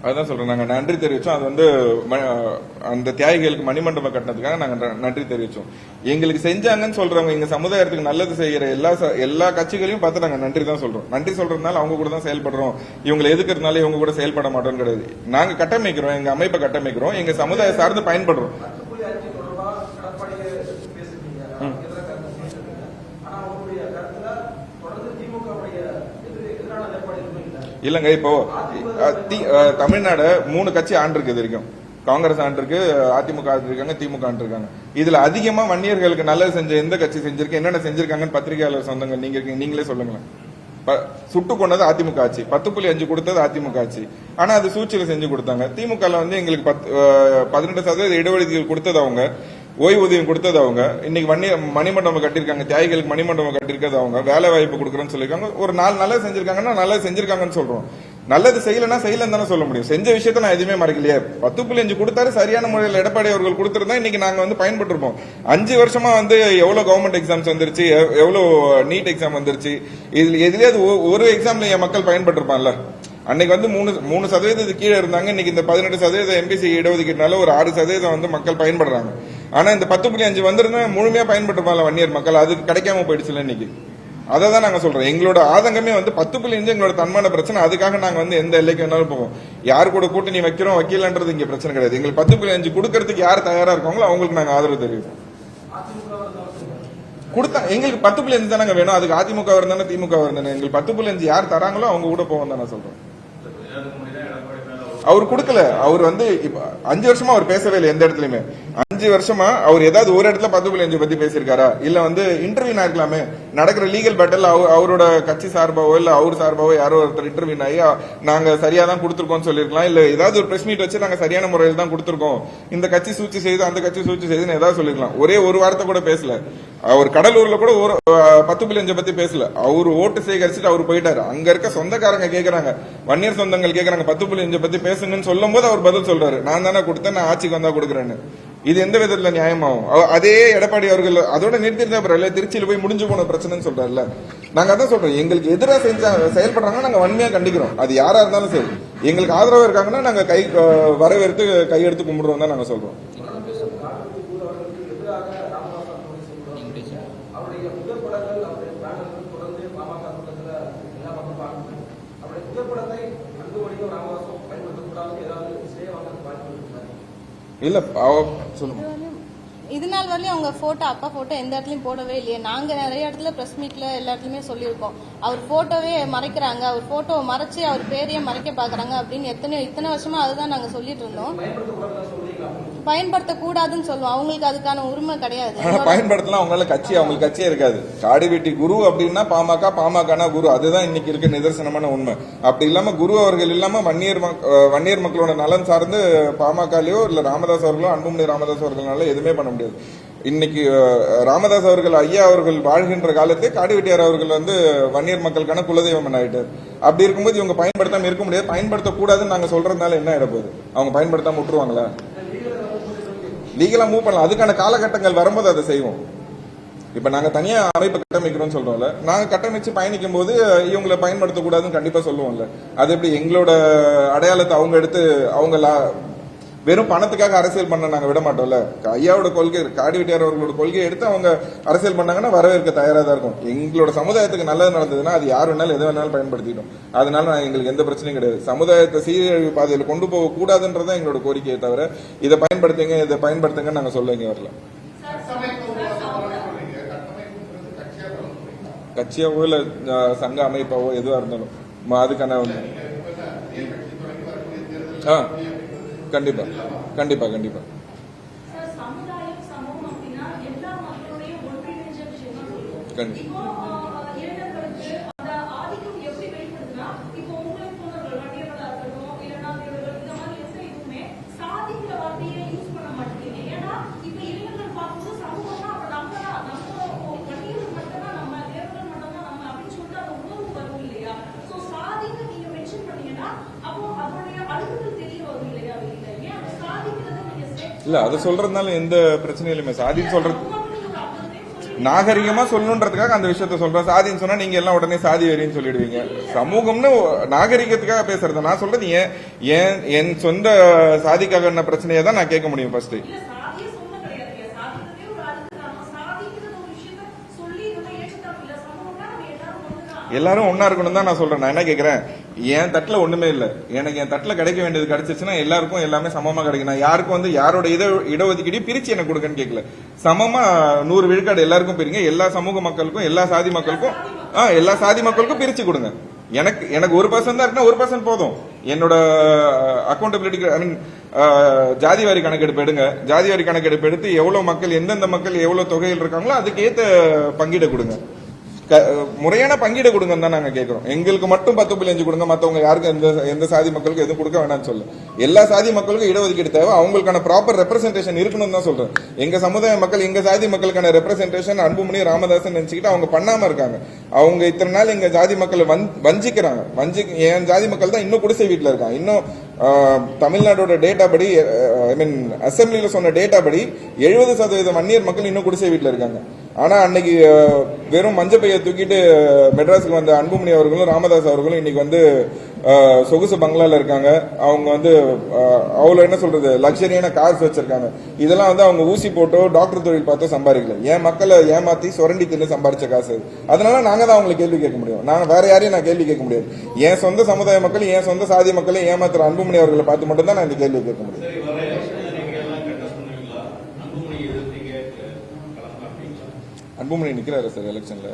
அதுதான் சொல்றேன். நாங்க நன்றி தெரிவிச்சோம். அது வந்து அந்த தியாகிகளுக்கு மணிமண்டபம் கட்டினதுக்காக நாங்க நன்றி தெரிவிச்சோம். எங்களுக்கு செஞ்சாங்கன்னு சொல்றவங்க எங்க சமுதாயத்துக்கு நல்லது செய்யற எல்லா கட்சிகளையும் பார்த்து நாங்க நன்றி தான் சொல்றோம். நன்றி சொல்றதுனால அவங்க கூட தான் செயல்படுறோம். இவங்களை எதுக்குறதுனால இவங்க கூட செயல்பட மாட்டோம் கிடையாது. நாங்க கட்டமைக்கிறோம், எங்க அமைப்பை கட்டமைக்கிறோம், எங்க சமுதாய சார்ந்து பயன்படுறோம். இல்லங்க, இப்போ தமிழ்நாடு 3 கட்சி ஆண்டிருக்கு. இது வரைக்கும் காங்கிரஸ் ஆண்டிருக்கு, அதிமுக ஆண்டிருக்காங்க, திமுக ஆண்டிருக்காங்க. இதுல அதிகமா வன்னியர்களுக்கு நல்லது செஞ்ச எந்த கட்சி செஞ்சிருக்கு, என்னென்ன செஞ்சிருக்காங்கன்னு பத்திரிகையாளர் சொந்தங்கள் நீங்க இருக்கீங்க, நீங்களே சொல்லுங்களேன். சுட்டு கொண்டது அதிமுக ஆட்சி, 10.5 கொடுத்தது அதிமுக ஆட்சி. ஆனா அது சூழ்ச்சியில செஞ்சு கொடுத்தாங்க. திமுக வந்து எங்களுக்கு 18% இடஒதுக்கீடு கொடுத்தது அவங்க, ஓய்வூதியம் கொடுத்தது அவங்க, இன்னைக்கு மணிமண்டபம் கட்டிருக்காங்க, தியாகிகளுக்கு மணிமண்டபம் கட்டிருக்கிறது அவங்க, வேலை வாய்ப்பு கொடுக்குறேன்னு சொல்லியிருக்காங்க. ஒரு 4 நல்லது செஞ்சிருக்காங்கன்னா நல்லது செஞ்சிருக்காங்கன்னு சொல்றோம். நல்லது செய்யலன்னா செய்யலன்னு தானே சொல்ல முடியும். செஞ்ச விஷயத்த நான் எதுவுமே மறைக்கலையே. 10.5 கொடுத்தாரு, சரியான முறையில் எடப்பாடி அவர்கள் கொடுத்திருந்தா இன்னைக்கு நாங்க வந்து பயன்பட்டுருப்போம். 5 வருஷமா வந்து எவ்வளவு கவர்மெண்ட் எக்ஸாம்ஸ் வந்துருச்சு, எவ்வளவு நீட் எக்ஸாம் வந்துருச்சு. இதுல எதுலயாவது ஒரு எக்ஸாம்ல என் மக்கள் பயன்பட்டுருப்பான்ல. அன்னைக்கு வந்து 3% கீழே இருந்தாங்க. இன்னைக்கு இந்த 18% எம்பிசி இடஒதுக்கீடுனால ஒரு 6% வந்து மக்கள் பயன்படுறாங்க. ஆனா இந்த 10.5 வந்திருந்தா முழுமையா பயன்பட்டுருப்பாங்க வன்னியர் மக்கள். அது கிடைக்காம போயிடுச்சுல இன்னைக்கு. அதை தான் நாங்க சொல்றோம். எங்களோட ஆதங்கமே வந்து 10.5 எங்களோட தன்மான பிரச்சனை. அதுக்காக நாங்க வந்து எந்த எல்லைக்கு வேணாலும் போவோம். யாரு கூட கூட்டணி வைக்கிறோம் வைக்கலன்றது இங்க பிரச்சனை கிடையாது. எங்களுக்கு 10.5 கொடுக்கறதுக்கு யார் தயாரா இருக்காங்களோ அவங்களுக்கு நாங்க ஆதரவு தெரிவிப்போம். கொடுத்தா எங்களுக்கு 10.5 தானே வேணும். அதுக்கு அதிமுக இருந்தானே திமுக இருந்தானே. எங்களுக்கு 10.5 யார் தராங்களோ அவங்க கூட போவோம் தான் நான் சொல்றேன். அவர் கொடுக்கல. அவர் வந்து 5 வருஷமா அவர் பேசவே இல்லை எந்த இடத்துலயுமே. 5 வருஷமா அவர் ஏதாவது ஒரு இடத்துல 10.5 பத்தி பேசியிருக்காரா? இல்ல வந்து இன்டர்வியூ இருக்கலாமே. நடக்கிற லீகல் பேட்டல் அவரோட கட்சி சார்பாவோ இல்ல அவர் சார்பாவோ யாரோ ஒருத்தர் இன்டர்வியூ ஆகி நாங்க சரியா தான் கொடுத்திருக்கோம் சொல்லிருக்கலாம். இல்ல ஏதாவது ஒரு பிரஸ் மீட் வச்சு நாங்க சரியான முறையில் தான் கொடுத்திருக்கோம், இந்த கட்சி சூழ்ச்சி செய்து அந்த கட்சி சூழ்ச்சி செய்துன்னு ஏதாவது சொல்லிருக்கலாம். ஒரே ஒரு வார்த்தை கூட பேசல. அவர் கடலூர்ல கூட ஒரு 10.5 பத்தி பேசல. அவரு ஓட்டு சேகரிச்சுட்டு அவர் போயிட்டாரு. அங்க இருக்க சொந்தக்காரங்க கேக்குறாங்க, வன்னியர் சொந்தங்கள் கேக்குறாங்க 10.5 பத்தி பேசுங்கன்னு சொல்லும் போது அவர் பதில் சொல்றாரு, நான் தானே கொடுத்தேன், நான் ஆட்சிக்கு வந்தா கொடுக்குறேன்னு. இது எந்த விதத்துல நியாயமாகும்? அதே எடப்பாடி அவர்கள் அதோட நிறுத்திருந்தா திருச்சியில போய் முடிஞ்சு போன பிரச்சனைன்னு சொல்றாருல்ல. நாங்க அதான் சொல்றோம். எங்களுக்கு எதிராக செயல்படுறாங்கன்னா நாங்க வன்மையா கண்டிக்கிறோம். அது யாரா இருந்தாலும் சரி. எங்களுக்கு ஆதரவா இருக்காங்கன்னா நாங்க வரவேற்று கையெடுத்து கும்பிடுறோம் தான் நாங்க சொல்றோம். இல்ல சொல்லுங்க. இது நாள் வரலையும் அவங்க போட்டோ, அப்பா போட்டோ எந்த இடத்துலயும் போடவே இல்லையே. நாங்க நிறைய இடத்துல பிரஸ் மீட்ல எல்லா இடத்துலயுமே சொல்லியிருக்கோம். அவர் போட்டோவே மறைக்கிறாங்க, அவர் போட்டோ மறைச்சு அவர் பேரையே மறைக்க பாக்குறாங்க அப்படின்னு இத்தனை வருஷமா அதுதான் நாங்க சொல்லிட்டு இருந்தோம். பயன்படுத்தக்கூடாதுன்னு சொல்லுவோம். அவங்களுக்கு அதுக்கான உரிமை கிடையாது. பயன்படுத்தலாம். அவங்களால அவங்களுக்கு கட்சியே இருக்காது. காடுவெட்டி குரு அப்படின்னா பாமக, பாமகனா குரு. அதுதான் இன்னைக்கு இருக்க நிதர்சனமான உண்மை. அப்படி இல்லாம குரு அவர்கள் இல்லாம வன்னியர் மக்களோட நலன் சார்ந்து பாமகலயோ இல்ல ராமதாஸ் அவர்களோ, அன்புமணி ராமதாஸ் அவர்களால எதுவுமே பண்ண முடியாது. இன்னைக்கு ராமதாஸ் அவர்கள் ஐயா அவர்கள் வாழ்கின்ற காலத்தை காடுவெட்டியார் அவர்கள் வந்து வன்னியர் மக்களுக்கான குலதெய்வம் ஆயிட்டார். அப்படி இருக்கும்போது இவங்க பயன்படுத்தாம இருக்க முடியாது. பயன்படுத்தக்கூடாதுன்னு நாங்க சொல்றதுனால என்ன ஆயிடப்போகுது? அவங்க பயன்படுத்தாம விட்டுருவாங்களா? லீகலா மூவ் பண்ணலாம். அதுக்கான காலகட்டங்கள் வரும்போது அதை செய்வோம். இப்ப நாங்க தனியா அமைப்பு கட்டமைக்கிறோம் சொல்றோம்ல, நாங்க கட்டமைச்சு பயணிக்கும் போது இவங்களை பயன்படுத்தக்கூடாதுன்னு கண்டிப்பா சொல்லுவோம்ல. அது எப்படி எங்களோட அடையாளத்தை அவங்க எடுத்து அவங்க வெறும் பணத்துக்காக அரசியல் பண்ண நாங்க விட மாட்டோம்ல. ஐயாவோட கொள்கை, காடுவெட்டியார் அவர்களோட கொள்கையை எடுத்து அவங்க அரசியல் பண்ணாங்கன்னா வரவேற்க தயாரா தான் இருக்கும். எங்களோட சமுதாயத்துக்கு நல்லது நடந்ததுன்னா அது யார் வேணாலும் எது வேணாலும் பயன்படுத்திட்டோம். அதனால எங்களுக்கு எந்த பிரச்சனையும் கிடையாது. சமுதாயத்தை சீரழிவு பாதையில் கொண்டு போக கூடாதுன்றதான் எங்களோட கோரிக்கையை தவிர இதை பயன்படுத்துங்க நாங்க சொல்ல இங்க வரல. கட்சியாவோ இல்ல சங்க அமைப்பாவோ எதுவா இருந்தாலும் அதுக்கான கண்டிப்பா கண்டிப்பா கண்டிப்பா கண்டிப்பா இல்ல அது சொல்றதுனால எந்த பிரச்சனையும் இல்லையுமே. சாதின்னு சொல்றது நாகரிகமா சொல்லணுன்றதுக்காக அந்த விஷயத்த சொல்றேன். சாதின்னு சொன்னா நீங்க எல்லாம் உடனே சாதி வெறின்னு சொல்லிடுவீங்க. சமூகம்னு நாகரிகத்துக்காக பேசுறது. நான் சொல்றது ஏன் என் சொந்த சாதிக்காக என்ன பிரச்சனையை தான் நான் கேட்க முடியும் ஃபர்ஸ்ட். எல்லாரும் ஒன்னா இருக்கணும் தான் நான் சொல்றேன். நான் என்ன கேக்குறேன், என் தட்டுல ஒண்ணுமே இல்ல, எனக்கு என் தட்டுல கிடைக்க வேண்டியது கிடைச்சிச்சுன்னா எல்லாருக்கும் எல்லாமே சமமா கிடைக்கும். நான் யாருக்கும் வந்து யாரோட இடஒதுக்கீடு பிரிச்சு எனக்கு கொடுக்கன்னு கேட்கல. சமமா 100 விழுக்காடு எல்லாருக்கும் பிரிங்க, எல்லா சமூக மக்களுக்கும் எல்லா சாதி மக்களுக்கும் பிரிச்சு கொடுங்க. எனக்கு 1% தான் இருக்குன்னா 1% போதும். என்னோட அக்கௌண்டபிலிட்டி ஐ மீன் ஜாதி வாரி கணக்கெடுப்பு எடுங்க. ஜாதி வாரி கணக்கெடுப்பு எடுத்து எவ்வளவு மக்கள் எந்தெந்த மக்கள் எவ்வளவு தொகையில் இருக்காங்களோ அதுக்கு ஏத்த பங்கீடு கொடுங்க. முறையான பங்கீடு கொடுங்க தான் நாங்க கேட்கிறோம். எங்களுக்கு மட்டும் 10.5 கொடுங்க, மத்தவங்க யாருக்கும் எந்த சாதி மக்களுக்கும் எதுவும் கொடுக்க வேணாம்னு சொல்ல. எல்லா சாதி மக்களுக்கும் இடஒதுக்கீடு தேவை, அவங்களுக்கான ப்ராப்பர் ரெப்ரசன்டேஷன் இருக்கணும்னு தான் சொல்றேன். எங்க சமுதாய மக்கள் எங்க சாதி மக்களுக்கான ரெப்ரசன்டேஷன் அன்புமணி ராமதாசன் நினைச்சுக்கிட்டு அவங்க பண்ணாம இருக்காங்க. அவங்க இத்தனை நாள் எங்க ஜாதி மக்களை வஞ்சிக்கிறாங்க. என் ஜாதி மக்கள் தான் இன்னும் குடிசை வீட்டுல இருக்காங்க. இன்னும் தமிழ்நாடோட டேட்டா படி ஐ மீன் அசம்பிளியில சொன்ன டேட்டா படி 70% வன்னியர் மக்கள் இன்னும் குடிசை வீட்டுல இருக்காங்க. ஆனா அன்னைக்கு வெறும் மஞ்சள் பையை தூக்கிட்டு மெட்ராஸுக்கு வந்த அன்புமணி அவர்களும் ராமதாஸ் அவர்களும் இன்னைக்கு வந்து சொகுசு பங்களால இருக்காங்க. அவங்க வந்து அவ்வளவு என்ன சொல்றது லக்ஸரியான கார்ஸ் வச்சிருக்காங்க. இதெல்லாம் வந்து அவங்க ஊசி போட்டோ டாக்டர் தொழில் பார்த்தோ சம்பாதிக்கல. என் மக்களை ஏமாத்தி சுரண்டி தின்னு சம்பாதிச்ச காசு. அதனால நாங்க தான் அவங்களை கேள்வி கேட்க முடியும். நாங்க வேற யாரையும் நான் கேள்வி கேட்க முடியாது. என் சொந்த சமுதாய மக்கள் என் சொந்த சாதி மக்களை ஏமாத்துற அன்புமணி அவர்களை பார்த்து மட்டும் தான் நான் இந்த கேள்வி கேட்க முடியும். அன்புமணி நிக்கிறாரு சார் எலெக்ஷன்ல.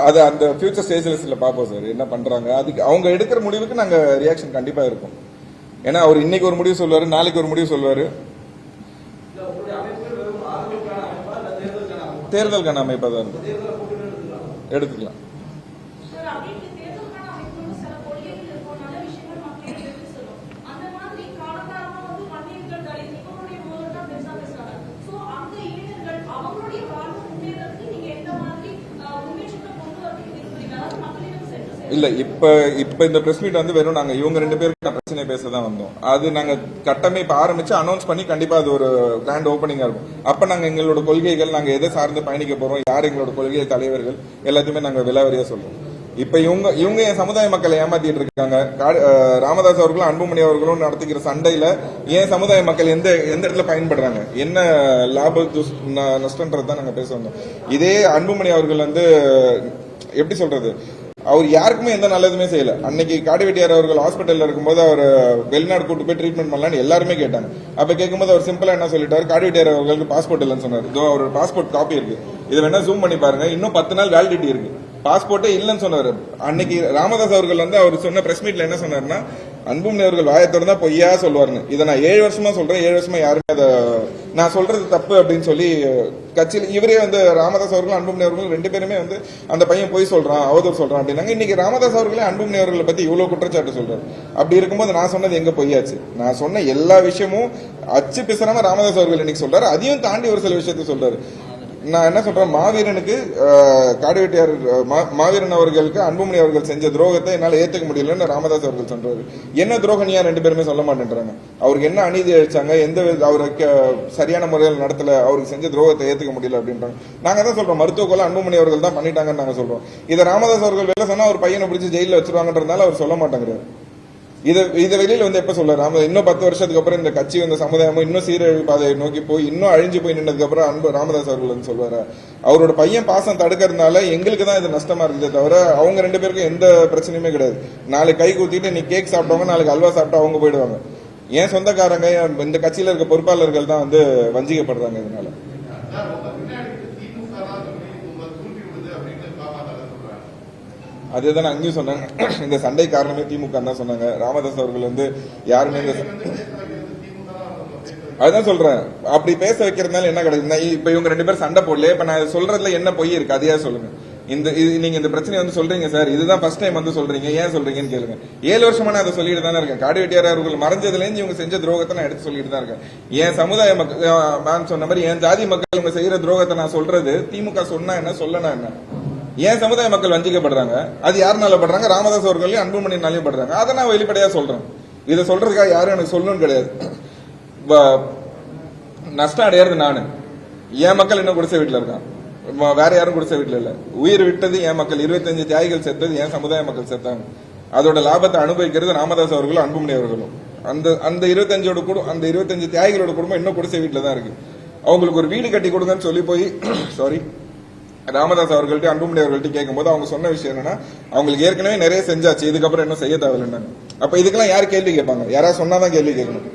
அது அந்த ஃபியூச்சர் ஸ்டேஜஸ்ல பாப்போம் சார் என்ன பண்றாங்க. அதுக்கு அவங்க எடுக்கிற முடிவுக்கு நாங்க ரியாக்ஷன் கண்டிப்பா இருக்கும். ஏன்னா அவர் இன்னைக்கு ஒரு முடிவு சொல்லுவாரு, நாளைக்கு ஒரு முடிவு சொல்லுவாரு. தேர்தலுக்கான அமைப்பா தான் இருக்கும், எடுத்துக்கலாம். இல்ல இப்ப இந்த பிரஸ் மீட் வந்து வெறும் நாங்க இவங்க 2 பேருக்கு பிரச்சனை பேசதான் வந்தோம். அது நாங்க கட்டமே இப்ப ஆரம்பிச்சு அனௌன்ஸ் பண்ணி கண்டிப்பா அது ஒரு கிராண்ட் ஓபனிங்கா இருக்கும். அப்ப நாங்க எங்களோட கொள்கைகள், நாங்க எதை சார்ந்து பயணிக்க போறோம், யார் எங்களோட கொள்கை தலைவர்கள் எல்லாத்தையுமே நாங்க விலாவரியா சொல்றோம். இப்ப இவங்க என் சமுதாய மக்களை ஏமாத்திட்டு இருக்காங்க. ராமதாஸ் அவர்களும் அன்புமணி அவர்களும் நடத்துகிற சண்டையில என் சமுதாய மக்கள் எந்த இடத்துல பயன்படுறாங்க, என்ன லாப நஷ்டன்றதுதான் நாங்க பேச வந்தோம். இதே அன்புமணி அவர்கள் வந்து எப்படி சொல்றது, அவர் யாருக்குமே எந்த நல்லதுமே செய்யல. அன்னைக்கு காடுவெட்டியார் அவர்கள் ஹாஸ்பிட்டல்ல இருக்கும்போது அவர் வெளிநாடு கூட்டு போய் ட்ரீட்மெண்ட் பண்ணலான்னு எல்லாருமே கேட்டாங்க. அப்ப கேட்கும்போது அவர் சிம்பிளா என்ன சொல்லிட்டாரு, காடுவெட்டியார் அவர்களுக்கு பாஸ்போர்ட் இல்லைன்னு சொன்னார். இதோ அவரோட பாஸ்போர்ட் காப்பி இருக்கு, இதை வேணா ஜூம் பண்ணி பாருங்க, இன்னும் 10 நாள் வேலிடிட்டி இருக்கு. பாஸ்போர்ட்டே இல்லைன்னு சொன்னாரு. அன்னைக்கு ராமதாஸ் அவர்கள் வந்து அவர் சொன்ன பிரஸ் மீட்ல என்ன சொன்னாருன்னா, அன்புமணி அவர்கள் வாயத்தோட தான் பொய்யா சொல்லுவாருன்னு. இதை நான் 7 வருஷமா சொல்றேன், 7 வருஷமா யாருமே அதை நான் சொல்றது தப்பு அப்படின்னு சொல்லி கட்சியில் இவரே வந்து ராமதாஸ் அவர்கள் அன்புமணி அவர்கள் 2 பேருமே வந்து அந்த பையன் பொய் சொல்றான், அவதூறு சொல்றான் அப்படின்னாங்க. இன்னைக்கு ராமதாஸ் அவர்களே அன்புமணி அவர்களை பத்தி இவ்வளவு குற்றச்சாட்டு சொல்றாரு. அப்படி இருக்கும்போது நான் சொன்னது எங்க பொய்யாச்சு? நான் சொன்ன எல்லா விஷயமும் அச்சு பிசராம ராமதாஸ் அவர்கள் இன்னைக்கு சொல்றாரு. அதையும் தாண்டி ஒரு சில விஷயத்த சொல்றாரு. நான் என்ன சொல்றேன், மாவீரனுக்கு காடுவெட்டியார் மாவீரன் அவர்களுக்கு அன்புமணி அவர்கள் செஞ்ச துரோகத்தை என்னால ஏத்துக்க முடியலன்னு ராமதாஸ் அவர்கள் சொல்றாரு. என்ன துரோகனியா 2 பேருமே சொல்ல மாட்டேன்றாங்க. அவருக்கு என்ன அநீதி அழிச்சாங்க, எந்த அவருக்கு சரியான முறையில் நடத்தல, அவருக்கு செஞ்ச துரோகத்தை ஏத்துக்க முடியல அப்படின்றாங்க. நாங்க தான் சொல்றோம், மருத்துவ கொலை அன்புமணி அவர்கள் தான் பண்ணிட்டாங்கன்னு நாங்க சொல்றோம். இதை ராமதாஸ் அவர்கள் வெளில சொன்னா அவர் பையனை பிடிச்சி ஜெயில வச்சிருவாங்கன்றதுனால அவர் சொல்ல மாட்டேங்கிறாரு. இதை வெளியில வந்து எப்ப சொல்றாரு, இன்னும் 10 வருஷத்துக்கு அப்புறம் இந்த கட்சி இந்த சமுதாயமும் இன்னும் சீரழிவு பாதையை நோக்கி போய் இன்னும் அழிஞ்சு போய் நின்றதுக்கு அப்புறம் ராமதாஸ் அவர்கள் வந்து சொல்வாரு. அவரோட பையன் பாசம் தடுக்கிறதுனால எங்களுக்கு தான் இது நஷ்டமா இருக்குதே தவிர அவங்க 2 பேருக்கும் எந்த பிரச்சனையுமே கிடையாது. நாளைக்கு கை கூத்திட்டு நீ கேக் சாப்பிட்டவங்க நாளைக்கு அல்வா சாப்பிட்டா அவங்க போயிடுவாங்க. ஏன் சொந்தக்காரங்க இந்த கட்சியில இருக்க பொறுப்பாளர்கள் தான் வந்து வஞ்சிக்கப்படுறாங்க. இதனால அதேதான் அங்கேயும் சொன்னாங்க. இந்த சண்டை காரணமே திமுக தான் சொன்னாங்க. ராமதாஸ் அவர்கள் வந்து யாருமே அதுதான் சொல்றேன். அப்படி பேச வைக்கிறதுனால என்ன கிடைக்குது, இப்ப இவங்க 2 பேரும் சண்டை போடல. இப்ப நான் சொல்றதுல என்ன பொய் இருக்கு அதையா சொல்லுங்க. நீங்க இந்த பிரச்சனை வந்து சொல்றீங்க சார், இதுதான் ஃபர்ஸ்ட் டைம் வந்து சொல்றீங்க, ஏன் சொல்றீங்கன்னு கேளுங்க. 7 வருஷமா நான் அதை சொல்லிட்டு தானே இருக்கேன். காடுவெட்டியார் அவர்கள் மறைஞ்சதுல இருந்து இவங்க செஞ்ச துரோகத்தை நான் எடுத்து சொல்லிட்டு தான் இருக்கேன். என் சமுதாய மக்கள் நான் சொன்ன மாதிரி என் ஜாதி மக்கள் இவங்க செய்யற துரோகத்தை நான் சொல்றது திமுக சொன்னா என்ன சொல்லனா என்ன. ஏன் சமுதாய மக்கள் வஞ்சிக்கப்படுறாங்க, அது யாருனால படுறாங்க, ராமதாஸ் அவர்களையும் அன்புமணினாலையும் படுறாங்க. அதை நான் வெளிப்படையா சொல்றேன். இதை சொல்றதுக்காக யாரும் எனக்கு சொல்லணும்னு கிடையாது. நஷ்டம் அடையிறது நானு, என் மக்கள் இன்னும் குடிசை வீட்டுல இருக்கான், வேற யாரும் குடிசை வீட்டுல இல்ல. உயிர் விட்டது என் மக்கள், 25 தியாகிகள் செத்தது என் சமுதாய மக்கள் செத்தாங்க. அதோட லாபத்தை அனுபவிக்கிறது ராமதாஸ் அவர்களும் அன்புமணி அவர்களும். அந்த 25 தியாகிகளோட குடும்பம் இன்னும் குடிசை வீட்டுல தான் இருக்கு. அவங்களுக்கு ஒரு வீடு கட்டி கொடுங்கன்னு சொல்லி போய் ராமதாஸ் அவர்கள்ட்ட அன்புமணி அவர்கள்ட்ட கேட்கும்போது அவங்க சொன்ன விஷயம் என்னன்னா, அவங்களுக்கு ஏற்கனவே நிறைய செஞ்சாச்சு, இதுக்கப்புறம் இன்னும் செய்ய தேவையில்லைன்னு. அப்ப இதுக்கெல்லாம் யார் கேள்வி கேட்பாங்க? யாராவது சொன்னாதான் கேள்வி கேட்கணும்.